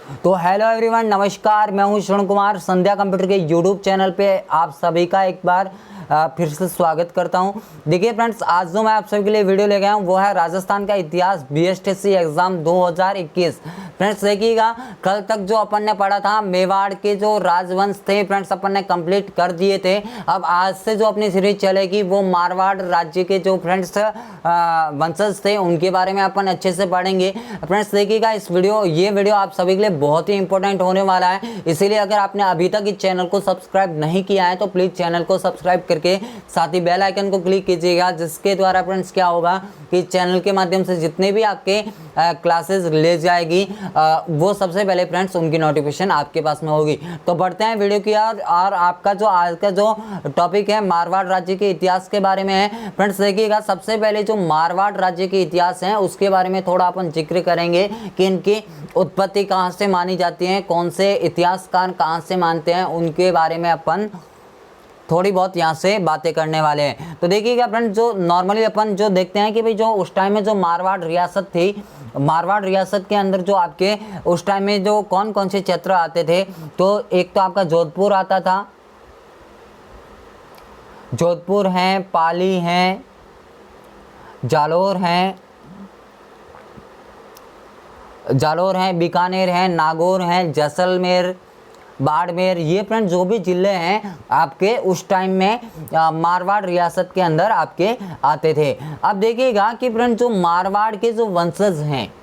तो hello everyone, नमस्कार। मैं हूं श्रवण कुमार। संध्या कंप्यूटर के यूट्यूब चैनल पे आप सभी का एक बार फिर से स्वागत करता हूं। देखिए फ्रेंड्स, आज जो मैं आप सभी के लिए वीडियो ले गया हूं वो है राजस्थान का इतिहास बीएसटीसी एग्जाम 2021। फ्रेंड्स देखिएगा, कल तक जो अपन ने पढ़ा था मेवाड़ के जो राजवंश थे फ्रेंड्स अपन ने कंप्लीट कर दिए थे। अब आज से जो अपनी सीरीज चलेगी वो मारवाड़ राज्य के जो फ्रेंड्स वंशज थे उनके बारे में अपन अच्छे से पढ़ेंगे। फ्रेंड्स देखिएगा, ये वीडियो आप सभी के लिए बहुत ही इंपॉर्टेंट होने वाला है, इसीलिए अगर आपने अभी तक इस चैनल को सब्सक्राइब नहीं किया है तो प्लीज़ चैनल को सब्सक्राइब करके साथ ही बेल आइकन को क्लिक कीजिएगा, जिसके द्वारा फ्रेंड्स क्या होगा कि चैनल के माध्यम से जितने भी आपके क्लासेस ले जाएगी वो सबसे पहले फ्रेंड्स उनकी नोटिफिकेशन आपके पास में होगी। तो बढ़ते हैं वीडियो की और आपका जो आज का जो टॉपिक है मारवाड़ राज्य के इतिहास के बारे में है। फ्रेंड्स देखिएगा, सबसे पहले जो मारवाड़ राज्य के इतिहास है उसके बारे में थोड़ा अपन जिक्र करेंगे कि इनकी उत्पत्ति कहाँ से मानी जाती है, कौन से इतिहासकार कहाँ से मानते हैं, उनके बारे में अपन थोड़ी बहुत यहाँ से बातें करने वाले हैं। तो देखिएगा फ्रेंड्स, जो नॉर्मली अपन जो देखते हैं कि भाई जो उस टाइम में जो मारवाड़ रियासत थी, मारवाड़ रियासत के अंदर जो आपके उस टाइम में जो कौन कौन से क्षेत्र आते थे, तो एक तो आपका जोधपुर आता था, जोधपुर है, पाली है, जालोर है, बीकानेर है, नागौर है, जैसलमेर, बाड़मेर, ये फ्रेंड जो भी जिले हैं आपके उस टाइम में मारवाड़ रियासत के अंदर आपके आते थे। अब देखिएगा कि फ्रेंड जो मारवाड़ के जो वंशज हैं,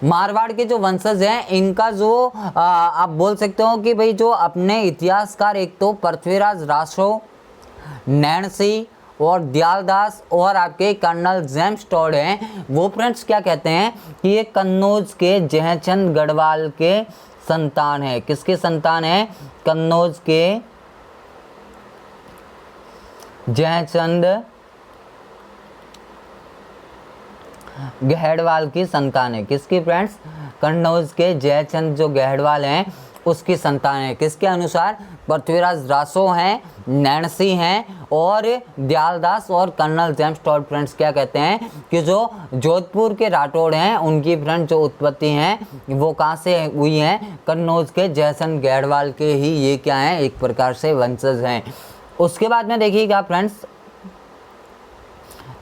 मारवाड़ के जो वंशज हैं इनका जो आप बोल सकते हो कि भाई जो अपने इतिहासकार एक तो पृथ्वीराज रासो, नैणसी और दयालदास और आपके कर्नल जेम्स टॉड हैं, वो फ्रेंड्स क्या कहते हैं कि ये कन्नौज के जयचंद गढ़वाल के संतान है। किसके संतान है? कन्नौज के जयचंद गढ़वाल की संतान है। किसकी फ्रेंड्स? कन्नौज के जयचंद जो गढ़वाल हैं उसकी संतान है। किसके अनुसार? पृथ्वीराज रासो हैं, नैणसी हैं और दयालदास और कर्नल जेम्स टॉड फ्रेंड्स क्या कहते हैं कि जो जोधपुर के राठौड़ हैं उनकी फ्रेंड जो उत्पत्ति है वो कहाँ से हुई है? कन्नौज के जयचंद गढ़वाल के ही ये क्या हैं, एक प्रकार से वंशज हैं। उसके बाद में देखिएगा फ्रेंड्स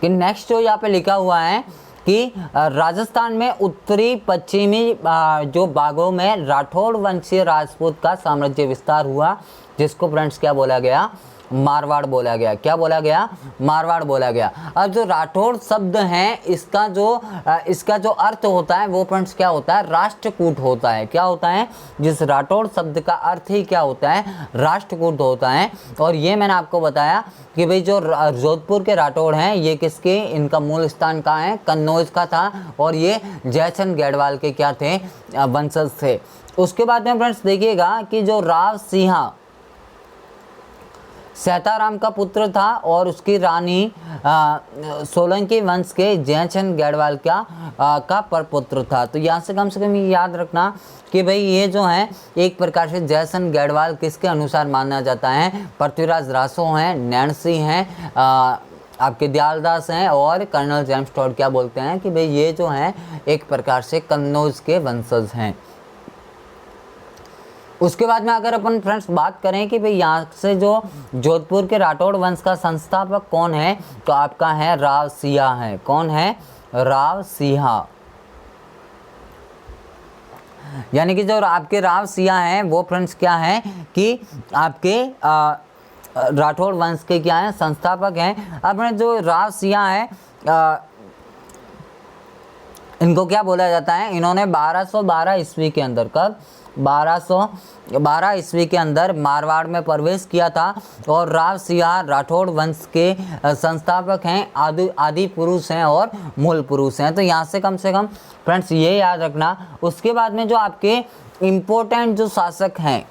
कि नेक्स्ट जो यहाँ पे लिखा हुआ है कि राजस्थान में उत्तरी पश्चिमी जो भागों में राठौड़ वंशीय राजपूत का साम्राज्य विस्तार हुआ, जिसको फ्रेंड्स क्या बोला गया? मारवाड़ बोला गया। क्या बोला गया? मारवाड़ बोला गया। अब जो राठौड़ शब्द है इसका जो अर्थ होता है वो फ्रेंड्स क्या होता है? राष्ट्रकूट होता है। क्या होता है? जिस राठौड़ शब्द का अर्थ ही क्या होता है? राष्ट्रकूट होता है। और ये मैंने आपको बताया कि भाई जो जोधपुर के राठौड़ हैं ये किसके, इनका मूल स्थान कहाँ है? कन्नौज का था और ये जयचंद गढ़वाल के क्या थे? वंशज थे। उसके बाद में फ्रेंड्स देखिएगा कि जो राव सिंह सहताराम का पुत्र था और उसकी रानी सोलंकी वंश के जयचंद गढ़वाल का परपुत्र था। तो यहाँ से कम याद रखना कि भाई ये जो है एक प्रकार से जयचंद गढ़वाल किसके अनुसार माना जाता है? पृथ्वीराज रासो हैं, नैणसी हैं, आपके दयालदास हैं और कर्नल जेम्स टॉड क्या बोलते हैं कि भाई ये जो हैं एक प्रकार से कन्नौज के वंशज हैं। उसके बाद में अगर अपन फ्रेंड्स बात करें कि भाई यहाँ से जो जोधपुर के राठौड़ वंश का संस्थापक कौन है, तो आपका है राव सिंह है। कौन है? राव सिंह। यानी कि जो आपके राव सिंह हैं वो फ्रेंड्स क्या हैं कि आपके राठौड़ वंश के क्या हैं? संस्थापक हैं। अब जो राव सिंह है इनको क्या बोला जाता है? इन्होंने 1212 ईस्वी के अंदर, कब? 1212 ईस्वी के अंदर मारवाड़ में प्रवेश किया था और राव सिंह राठौड़ वंश के संस्थापक हैं, आदि पुरुष हैं और मूल पुरुष हैं। तो यहाँ से कम फ्रेंड्स ये याद रखना। उसके बाद में जो आपके इम्पोर्टेंट जो शासक हैं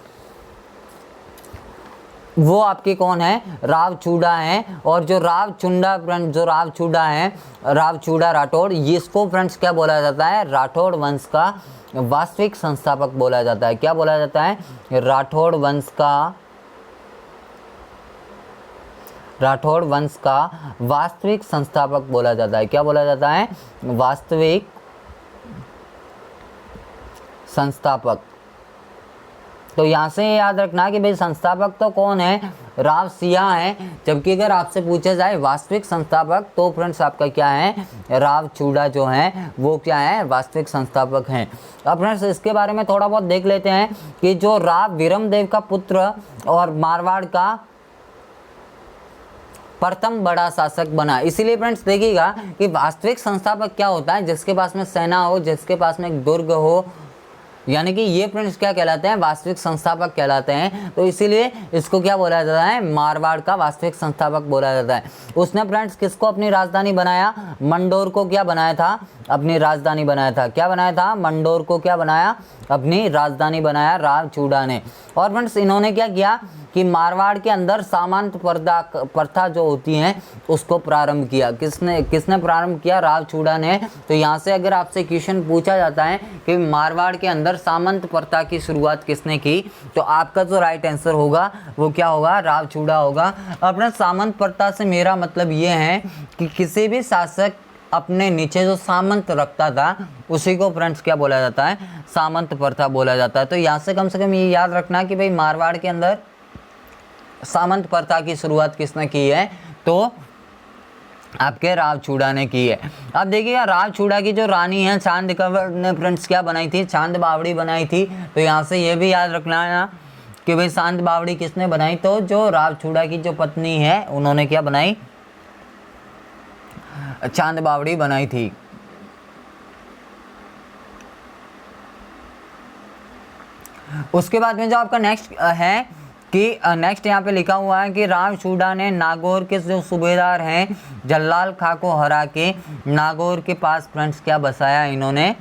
वो आपके कौन है? राव चूड़ा हैं। और जो राव चूड़ा है, राव चूड़ा राठौड़, इसको फ्रेंड्स क्या बोला जाता है? राठौड़ वंश का वास्तविक संस्थापक बोला जाता है। क्या बोला जाता है? राठौड़ वंश का वास्तविक संस्थापक बोला जाता है। क्या बोला जाता है? वास्तविक संस्थापक। तो यहाँ से याद रखना कि भाई संस्थापक तो कौन है, राव सिया है, जबकि अगर आपसे पूछा जाए वास्तविक संस्थापक तो फ्रेंड्स आपका क्या है, राव चूड़ा जो है वो क्या है, वास्तविक संस्थापक हैं। अब फ्रेंड्स इसके बारे में थोड़ा बहुत देख लेते हैं कि जो राव विरमदेव का पुत्र और मारवाड़ का प्रथम बड़ा शासक बना। इसीलिए फ्रेंड्स देखिएगा कि वास्तविक संस्थापक क्या होता है, जिसके पास में सेना हो, जिसके पास में एक दुर्ग हो, यानी कि ये फ्रेंड्स क्या कहलाते हैं, वास्तविक संस्थापक कहलाते हैं। तो इसीलिए इसको क्या बोला जाता है, मारवाड़ का वास्तविक संस्थापक बोला जाता है। उसने फ्रेंड्स किसको अपनी राजधानी बनाया, मंडोर को क्या बनाया था, अपनी राजधानी बनाया था। क्या बनाया था, मंडोर को क्या बनाया, अपनी राजधानी बनाया राव चूड़ा ने। और फ्रेंड्स इन्होंने क्या किया कि मारवाड़ के अंदर सामंत प्रथा जो होती हैं उसको प्रारंभ किया। किसने प्रारंभ किया, राव चूड़ा ने। तो यहाँ से अगर आपसे क्वेश्चन पूछा जाता है कि मारवाड़ के अंदर सामंत प्रथा की शुरुआत किसने की, तो आपका जो राइट आंसर होगा वो क्या होगा, राव चूड़ा होगा। अपना सामंत प्रथा से मेरा मतलब ये है कि किसी भी शासक अपने नीचे जो सामंत रखता था उसी को फ्रेंड्स क्या बोला जाता है, सामंत प्रथा बोला जाता है। तो यहाँ से कम ये याद रखना कि भाई मारवाड़ के अंदर सामंत प्रथा की शुरुआत किसने की है, तो आपके राव चूड़ा ने की है। अब देखिएगा राव चूड़ा की जो रानी है चांद कंवर ने फ्रेंड्स क्या बनाई थी, चांद बावड़ी बनाई थी। तो यहाँ से ये भी याद रखना है कि भाई चांद बावड़ी किसने बनाई, तो जो राव चूड़ा की जो पत्नी है उन्होंने क्या बनाई, चांद बावड़ी बनाई थी। उसके बाद में जो आपका नेक्स्ट है कि नेक्स्ट यहाँ पे लिखा हुआ है कि राव चूड़ा ने नागौर के जो सूबेदार हैं जल्लाल खां को हरा के नागौर के पास फ्रेंड्स क्या बसाया, इन्होंने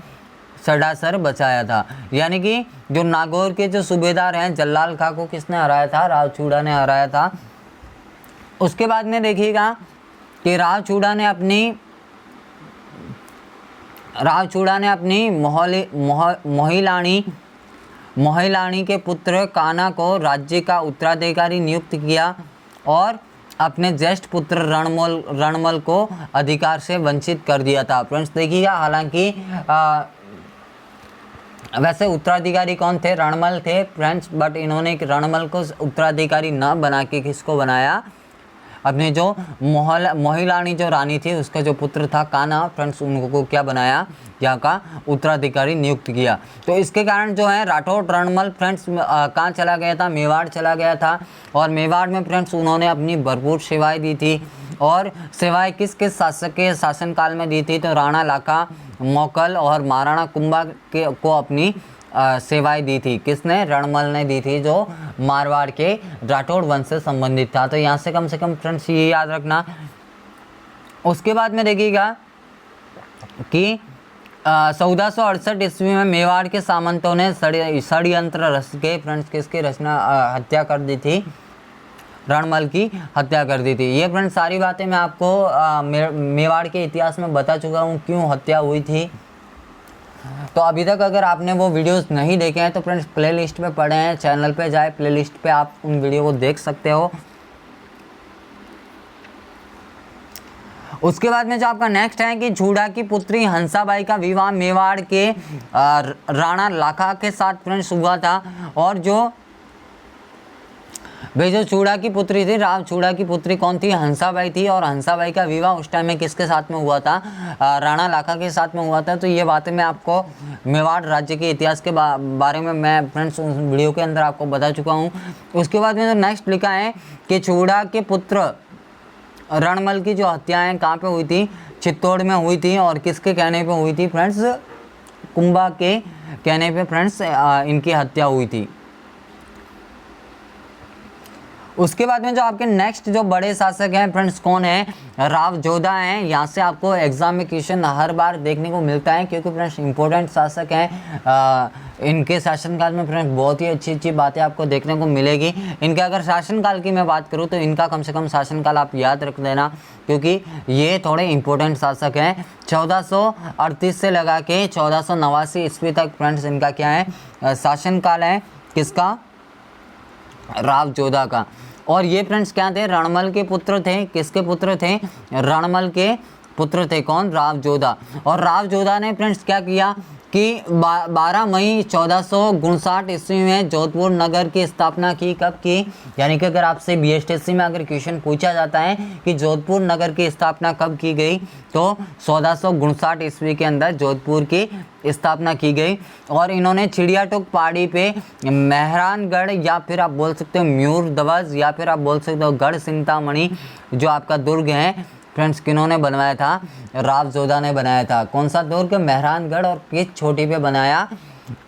सडासर बचाया था। यानी कि जो नागौर के जो सूबेदार हैं जल्लाल खां को किसने हराया था, राव चूड़ा ने हराया था। उसके बाद में देखिएगा कि राव चूड़ा ने अपनी मोहिलानी के पुत्र कान्हा को राज्य का उत्तराधिकारी नियुक्त किया और अपने ज्येष्ठ पुत्र रणमल को अधिकार से वंचित कर दिया था। फ्रेंड्स देखिएगा, हालांकि वैसे उत्तराधिकारी कौन थे, रणमल थे फ्रेंड्स, बट इन्होंने रणमल को उत्तराधिकारी न बना के किसको बनाया, अपने जो मोहिलानी जो रानी थी उसका जो पुत्र था कान्हा फ्रेंड्स, उनको क्या बनाया, यहाँ का उत्तराधिकारी नियुक्त किया। तो इसके कारण जो है राठौड़ रणमल फ्रेंड्स कहाँ चला गया था, मेवाड़ चला गया था। और मेवाड़ में फ्रेंड्स उन्होंने अपनी भरपूर सेवाएं दी थी। और सेवाएं किस किस शासक के शासनकाल में दी थी, तो राणा लाखा, मोकल और महाराणा कुंभा को अपनी सेवाएं दी थी। किसने, रणमल ने दी थी, जो मारवाड़ के राठौड़ वंश से संबंधित था। तो यहाँ से कम फ्रेंड्स ये याद रखना। उसके बाद में देखिएगा कि 1468 ईस्वी में मेवाड़ के सामंतों ने षड्यंत्र रच के फ्रेंड्स किसकी रचना हत्या कर दी थी, रणमल की हत्या कर दी थी। ये फ्रेंड्स सारी बातें मैं आपको मेवाड़ के इतिहास में बता चुका हूँ क्यों हत्या हुई थी। तो अभी तक अगर आपने वो वीडियोस नहीं देखे हैं तो फ्रेंड्स प्लेलिस्ट पे पड़े हैं, चैनल पे जाए, प्लेलिस्ट पे आप उन वीडियो को देख सकते हो। उसके बाद में जो आपका नेक्स्ट है कि चूड़ा की पुत्री हंसाबाई का विवाह मेवाड़ के राणा लाखा के साथ फ्रेंड्स हुआ था। और जो भाई जो चूड़ा की पुत्री थी, राव चूड़ा की पुत्री कौन थी, हंसाबाई थी। और हंसाबाई का विवाह उस टाइम में किसके साथ में हुआ था, राणा लाखा के साथ में हुआ था। तो ये बातें मैं आपको मेवाड़ राज्य के इतिहास के बारे में मैं फ्रेंड्स उस वीडियो के अंदर आपको बता चुका हूँ। उसके बाद में जो नेक्स्ट लिखा है कि चूड़ा के पुत्र रणमल की जो हत्याएं कहाँ पे हुई थी, चित्तौड़ में हुई थी। और किसके कहने पे हुई थी फ्रेंड्स, कुंभा के कहने पे फ्रेंड्स इनकी हत्या हुई थी। उसके बाद में जो आपके नेक्स्ट जो बड़े शासक हैं फ्रेंड्स कौन है, राव जोधा हैं। यहाँ से आपको एग्जाम में क्वेश्चन हर बार देखने को मिलता है क्योंकि फ्रेंड्स इंपॉर्टेंट शासक हैं। इनके शासनकाल में फ्रेंड्स बहुत ही अच्छी अच्छी बातें आपको देखने को मिलेगी। इनके अगर शासनकाल की मैं बात करूँ तो इनका कम से कम शासनकाल आप याद रख देना क्योंकि ये थोड़े इंपॉर्टेंट शासक हैं। 1438 से लगा के 1489 ईस्वी तक फ्रेंड्स इनका क्या है, शासनकाल है। किसका, राव जोधा का। और ये फ्रेंड्स क्या थे, रणमल के पुत्र थे। किसके पुत्र थे, रणमल के पुत्र थे। कौन, राव जोधा। और राव जोधा ने फ्रेंड्स क्या किया कि 12 मई 1459 ईस्वी में जोधपुर नगर की स्थापना की। कब की? यानी कि अगर आपसे बीएसटीसी में अगर क्वेश्चन पूछा जाता है कि जोधपुर नगर की स्थापना कब की गई, तो 1459 ईस्वी के अंदर जोधपुर की स्थापना की गई। और इन्होंने चिड़ियाटुक पहाड़ी पे मेहरानगढ़, या फिर आप बोल सकते हो म्यूर ध्वज, या फिर आप बोल सकते हो गढ़ चिंतामणि जो आपका दुर्ग है फ्रेंड्स, किन्होंने बनवाया था? राव जोधा ने बनाया था। कौन सा दुर्ग? मेहरानगढ़। और किस छोटी पे बनाया?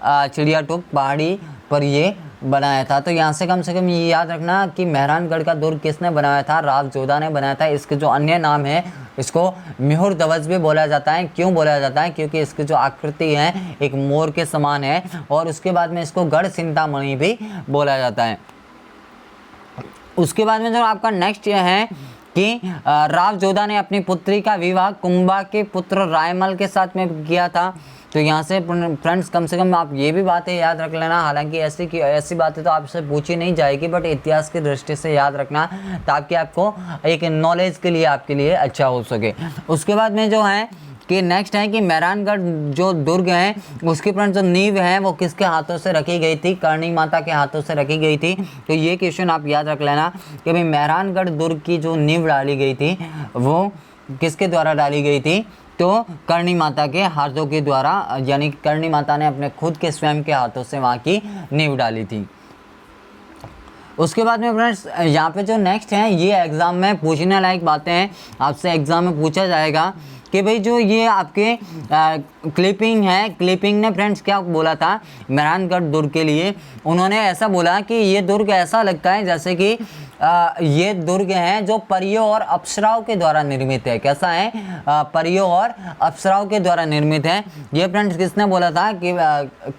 चिड़ियाटुक पहाड़ी पर ये बनाया था। तो यहाँ से कम ये याद रखना कि मेहरानगढ़ का दुर्ग किसने बनाया था? राव जोधा ने बनाया था। इसके जो अन्य नाम है, इसको म्यूर ध्वज भी बोला जाता है। क्यों बोला जाता है? क्योंकि इसकी जो आकृति है एक मोर के समान है। और उसके बाद में इसको गढ़ चिंतामणि भी बोला जाता है। उसके बाद में जो आपका नेक्स्ट ये है कि राव जोधा ने अपनी पुत्री का विवाह कुंभा के पुत्र रायमल के साथ में किया था। तो यहाँ से फ्रेंड्स कम से कम आप ये भी बातें याद रख लेना। हालांकि ऐसी बातें तो आपसे पूछी नहीं जाएगी, बट इतिहास की दृष्टि से याद रखना ताकि आपको एक नॉलेज के लिए आपके लिए अच्छा हो सके। उसके बाद में जो है कि नेक्स्ट है कि मेहरानगढ़ जो दुर्ग है उसकी जो नींव है वो किसके हाथों से रखी गई थी? करणी माता के हाथों से रखी गई थी। तो ये क्वेश्चन आप याद रख लेना कि भाई मेहरानगढ़ दुर्ग की जो नींव डाली गई थी वो किसके द्वारा डाली गई थी? तो करणी माता के हाथों के द्वारा, यानी करणी माता ने अपने खुद के स्वयं के हाथों से वहाँ की नींव डाली थी। उसके बाद में फ्रेंड्स यहाँ पे जो नेक्स्ट है ये एग्ज़ाम में पूछने लायक बातें हैं, आपसे एग्ज़ाम में पूछा जाएगा कि भाई जो ये आपके क्लिपिंग है, क्लिपिंग ने फ्रेंड्स क्या बोला था मेहरानगढ़ दुर्ग के लिए? उन्होंने ऐसा बोला कि ये दुर्ग ऐसा लगता है जैसे कि ये दुर्ग है जो परियों और अप्सराओं के द्वारा निर्मित है। कैसा है? परियों और अप्सराओं के द्वारा निर्मित है। ये फ्रेंड्स किसने बोला था? कि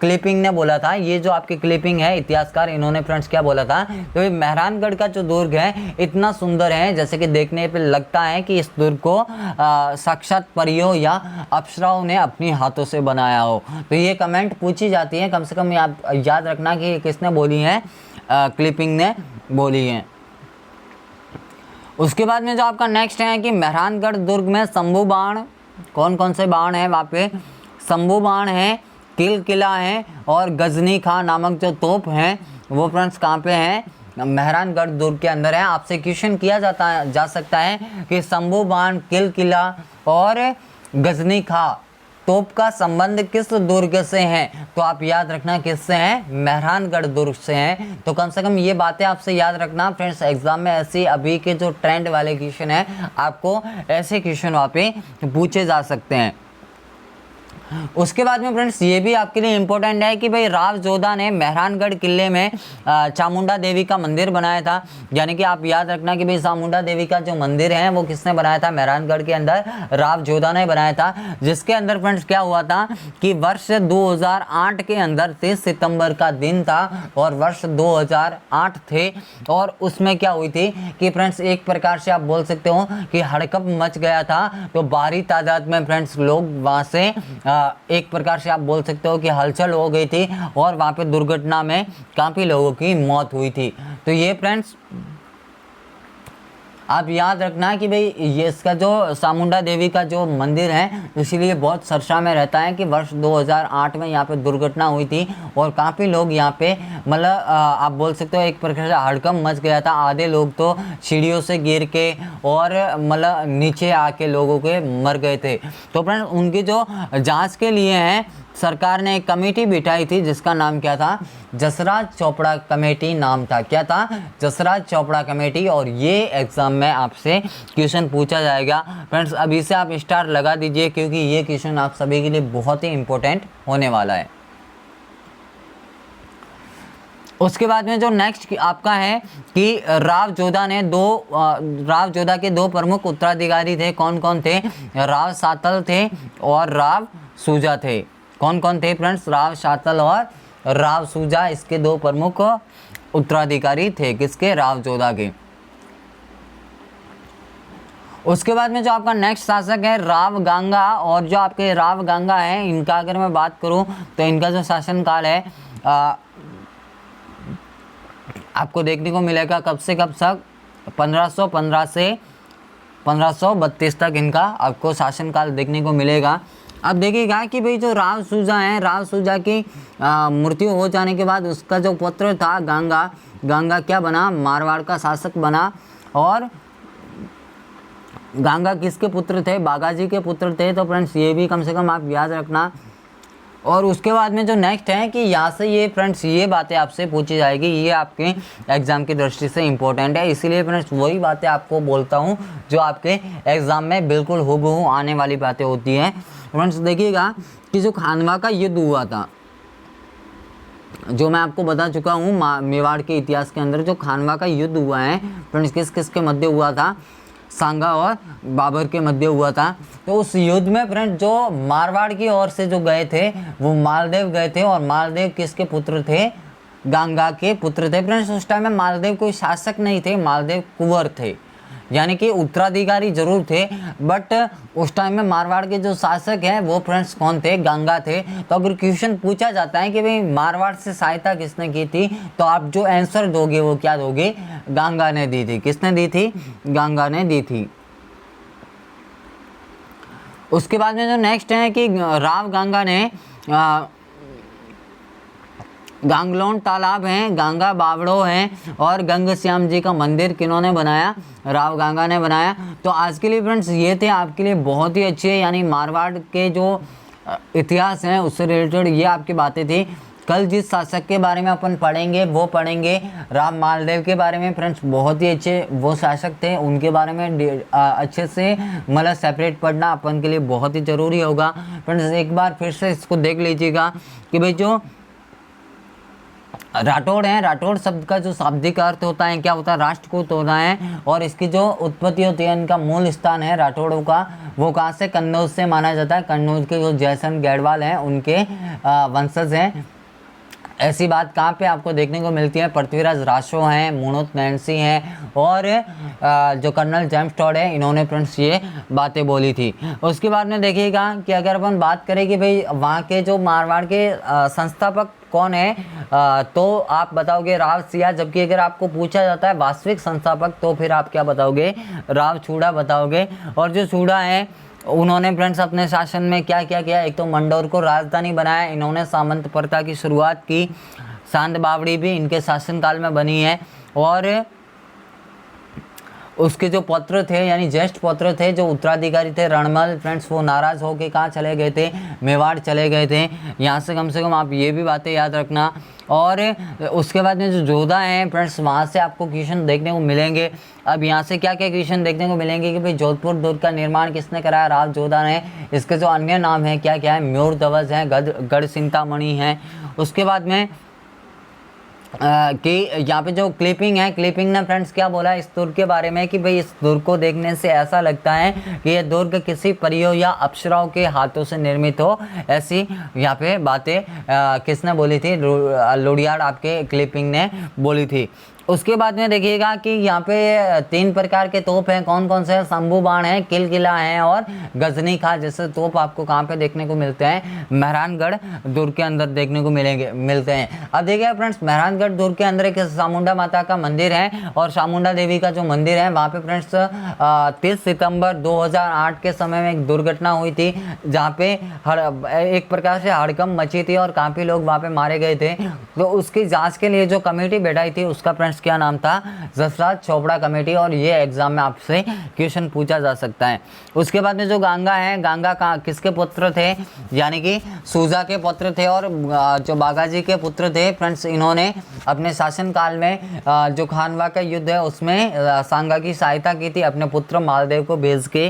क्लिपिंग ने बोला था। ये जो आपकी क्लिपिंग है इतिहासकार, इन्होंने फ्रेंड्स क्या बोला था? तो मेहरानगढ़ का जो दुर्ग है इतना सुंदर है जैसे कि देखने पे लगता है कि इस दुर्ग को साक्षात परियों या अप्सराओं ने अपनी हाथों से बनाया हो। तो ये कमेंट पूछी जाती है, कम से कम आप याद रखना कि किसने बोली है? क्लिपिंग ने बोली है। उसके बाद में जो आपका नेक्स्ट है कि मेहरानगढ़ दुर्ग में शंभू बाण, कौन कौन से बाण हैं वहाँ पे? शंभू बाण है, किल किला है, और गजनी खां नामक जो तोप हैं वो फ्रेंड्स कहाँ पे हैं? मेहरानगढ़ दुर्ग के अंदर है। आपसे क्वेश्चन किया जा सकता है कि शंभू बाण, किल किला और गजनी खां तोप का संबंध किस दुर्ग से है? तो आप याद रखना किससे है? मेहरानगढ़ दुर्ग से है। तो कम से कम ये बातें आपसे याद रखना फ्रेंड्स। एग्जाम में ऐसे अभी के जो ट्रेंड वाले क्वेश्चन है आपको ऐसे क्वेश्चन वहाँ पे पूछे जा सकते हैं। उसके बाद में फ्रेंड्स ये भी आपके लिए इम्पोर्टेंट है कि भाई राव जोधा ने मेहरानगढ़ किले में चामुंडा देवी का मंदिर बनाया था। यानी कि आप याद रखना कि भाई चामुंडा देवी का जो मंदिर है वो किसने बनाया था? मेहरानगढ़ के अंदर राव जोधा ने बनाया था। जिसके अंदर फ्रेंड्स क्या हुआ था कि वर्ष 2008 के अंदर 30 सितंबर का दिन था और वर्ष 2008 थे। और उसमें क्या हुई थी कि फ्रेंड्स एक प्रकार से आप बोल सकते हो कि हड़कंप मच गया था। तो भारी तादाद में फ्रेंड्स लोग वहाँ से एक प्रकार से आप बोल सकते हो कि हलचल हो गई थी और वहाँ पे दुर्घटना में काफ़ी लोगों की मौत हुई थी। तो ये फ्रेंड्स आप याद रखना कि भाई ये इसका जो चामुंडा देवी का जो मंदिर है इसीलिए बहुत चर्चा में रहता है कि वर्ष 2008 में यहाँ पे दुर्घटना हुई थी और काफ़ी लोग यहाँ पे मतलब आप बोल सकते हो एक प्रकार से हड़कंप मच गया था। आधे लोग तो सीढ़ियों से गिर के और मतलब नीचे आके लोगों के मर गए थे। तो फ्रेंड्स उनकी जो जाँच के लिए है सरकार ने एक कमेटी बिठाई थी जिसका नाम क्या था? जसराज चोपड़ा कमेटी नाम था। क्या था? जसराज चोपड़ा कमेटी। और ये एग्ज़ाम में आपसे क्वेश्चन पूछा जाएगा फ्रेंड्स। अभी से आप स्टार लगा दीजिए क्योंकि ये क्वेश्चन आप सभी के लिए बहुत ही इम्पोर्टेंट होने वाला है। उसके बाद में जो नेक्स्ट आपका है कि राव जोधा के दो प्रमुख उत्तराधिकारी थे। कौन कौन थे? राव सातल थे और राव सूजा थे। कौन कौन थे फ्रेंड्स? राव सातल और राव सूजा इसके दो प्रमुख उत्तराधिकारी थे। किसके? राव जोधा के। उसके बाद में जो आपका नेक्स्ट शासक है राव गांगा। और जो आपके राव गांगा है इनका अगर मैं बात करूं तो इनका जो शासनकाल है आपको देखने को मिलेगा कब से कब तक? 1515 से 1532 तक इनका आपको शासनकाल देखने को मिलेगा। अब देखिएगा कि भाई जो राव सूजा है, राव सूजा की मृत्यु हो जाने के बाद उसका जो पुत्र था गंगा, गंगा क्या बना, मारवाड़ का शासक बना। और गंगा किसके पुत्र थे, बागाजी के पुत्र थे। तो फ्रेंड्स ये भी कम से कम आप याद रखना। और उसके बाद में जो नेक्स्ट है कि यहाँ से ये फ्रेंड्स ये बातें आपसे पूछी जाएगी, ये आपके एग्ज़ाम की दृष्टि से इम्पोर्टेंट है, इसीलिए फ्रेंड्स वही बातें आपको बोलता हूँ जो आपके एग्ज़ाम में बिल्कुल हूबहू आने वाली बातें होती हैं। फ्रेंड्स देखिएगा कि जो खानवा का युद्ध हुआ था, जो मैं आपको बता चुका हूँ मेवाड़ के इतिहास के अंदर, जो खानवा का युद्ध हुआ है फ्रेंड्स किस किस के मध्य हुआ था, सांगा और बाबर के मध्य हुआ था। तो उस युद्ध में फ्रेंड जो मारवाड़ की ओर से जो गए थे वो मालदेव गए थे। और मालदेव किसके पुत्र थे, गंगा के पुत्र थे। फ्रेंड्स उस टाइम में मालदेव कोई शासक नहीं थे, मालदेव कुंवर थे, यानी कि उत्तराधिकारी जरूर थे, बट उस टाइम में मारवाड़ के जो शासक हैं वो फ्रेंड्स कौन थे, गंगा थे। तो अगर क्वेश्चन पूछा जाता है कि भाई मारवाड़ से सहायता किसने की थी, तो आप जो आंसर दोगे वो क्या दोगे, गंगा ने दी थी। किसने दी थी, गंगा ने दी थी। उसके बाद में जो नेक्स्ट है कि राव गंगा ने गांगलोन तालाब हैं, गंगा बावड़ो हैं और गंग श्याम जी का मंदिर किन्होंने बनाया, राव गंगा ने बनाया। तो आज के लिए फ्रेंड्स ये थे आपके लिए बहुत ही अच्छे, यानी मारवाड़ के जो इतिहास हैं उससे रिलेटेड ये आपकी बातें थी। कल जिस शासक के बारे में अपन पढ़ेंगे वो पढ़ेंगे राम मालदेव के बारे में। फ्रेंड्स बहुत ही अच्छे वो शासक थे, उनके बारे में अच्छे से मतलब सेपरेट पढ़ना अपन के लिए बहुत ही ज़रूरी होगा। फ्रेंड्स एक बार फिर से इसको देख लीजिएगा कि भाई जो राठौड़ है, राठौड़ शब्द का जो शाब्दिक अर्थ होता है क्या होता है, राष्ट्रकूट होता है। और इसकी जो उत्पत्ति होती है, इनका मूल स्थान है राठौड़ों का, वो कहाँ से, कन्नौज से माना जाता है। कन्नौज के जो जयसन गढ़वाल हैं उनके वंशज हैं। ऐसी बात कहाँ पे आपको देखने को मिलती है, पृथ्वीराज राठौड़ हैं, मुणुत नैन्सी हैं और जो कर्नल जेम्स टॉड है, इन्होंने फ्रेंड्स ये बातें बोली थी। उसके बाद में देखिएगा कि अगर अपन बात करें कि भाई वहाँ के जो मारवाड़ के संस्थापक कौन है, तो आप बताओगे राव सिया। जबकि अगर आपको पूछा जाता है वास्तविक संस्थापक तो फिर आप क्या बताओगे, राव छूड़ा बताओगे। और जो छूड़ा है उन्होंने फ्रेंड्स अपने शासन में क्या क्या किया, एक तो मंडौर को राजधानी बनाया, इन्होंने सामंत प्रथा की शुरुआत की, सांद बावड़ी भी इनके शासनकाल में बनी है। और उसके जो पुत्र थे यानी ज्येष्ठ पुत्र थे जो उत्तराधिकारी थे रणमल, फ्रेंड्स वो नाराज़ होकर कहाँ चले गए थे, मेवाड़ चले गए थे। यहाँ से कम आप ये भी बातें याद रखना। और उसके बाद में जो जोधा हैं फ्रेंड्स, वहाँ से आपको क्वेश्चन देखने को मिलेंगे। अब यहाँ से क्या क्या क्वेश्चन देखने को मिलेंगे कि भाई जोधपुर दुर्ग का निर्माण किसने कराया, राव जोधा ने। इसके जो अन्य नाम हैं क्या क्या है, म्योर ध्वज हैं, गढ़ चिंतामणि हैं। उसके बाद में कि यहाँ पे जो क्लिपिंग है, क्लिपिंग ने फ्रेंड्स क्या बोला इस दुर्ग के बारे में कि भाई इस दुर्ग को देखने से ऐसा लगता है कि ये दुर्ग किसी परियों या अप्सराओं के हाथों से निर्मित हो। ऐसी यहाँ पे बातें किसने बोली थी, लोडियाड आपके क्लिपिंग ने बोली थी। उसके बाद में देखिएगा कि यहाँ पे 3 प्रकार के तोप हैं, कौन कौन से, शंभू बाण है, किलकिला है और गजनी खां जैसे तोप आपको कहाँ पे देखने को मिलते हैं, मेहरानगढ़ दुर्ग के अंदर देखने को मिलते हैं। अब देखिए फ्रेंड्स, मेहरानगढ़ दुर्ग के अंदर एक चामुंडा माता का मंदिर है और चामुंडा देवी का जो मंदिर है वहाँ पे फ्रेंड्स 30 सितंबर 2008 के समय में एक दुर्घटना हुई थी, जहाँ पे एक प्रकार से हड़कंप मची थी और काफ़ी लोग वहाँ पे मारे गए थे। तो उसकी जाँच के लिए जो कमेटी बैठाई थी उसका फ्रेंड्स क्या नाम था, जसराज चोपड़ा कमेटी। और ये एग्जाम में आपसे क्वेश्चन पूछा जा सकता है। उसके बाद में जो गंगा है, गंगा का किसके पुत्र थे, यानी कि सूजा के पुत्र थे और जो बागाजी के पुत्र थे फ्रेंड्स, इन्होंने अपने शासनकाल में जो खानवा का युद्ध है उसमें सांगा की सहायता की थी अपने पुत्र मालदेव को भेज के।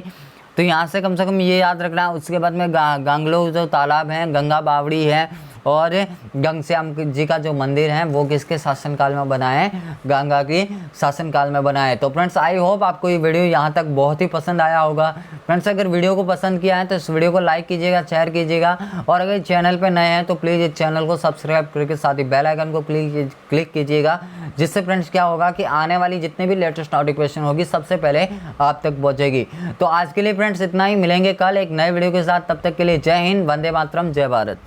तो यहाँ से कम ये याद रखना। उसके बाद में गांगलो जो तालाब है, गंगा बावड़ी है और गंग श्याम जी का जो मंदिर है वो किसके शासनकाल में बना है, गंगा के शासनकाल में बना है। तो फ्रेंड्स आई होप आपको ये वीडियो यहाँ तक बहुत ही पसंद आया होगा। फ्रेंड्स अगर वीडियो को पसंद किया है तो इस वीडियो को लाइक कीजिएगा, शेयर कीजिएगा और अगर चैनल पे नए हैं तो प्लीज़ इस चैनल को सब्सक्राइब करके साथ ही बेल आइकन को प्लीज़ क्लिक कीजिएगा, जिससे फ्रेंड्स क्या होगा कि आने वाली जितने भी लेटेस्ट नोटिफिकेशन होगी सबसे पहले आप तक पहुँचेगी। तो आज के लिए फ्रेंड्स इतना ही, मिलेंगे कल एक नए वीडियो के साथ। तब तक के लिए जय हिंद, वंदे मातरम, जय भारत।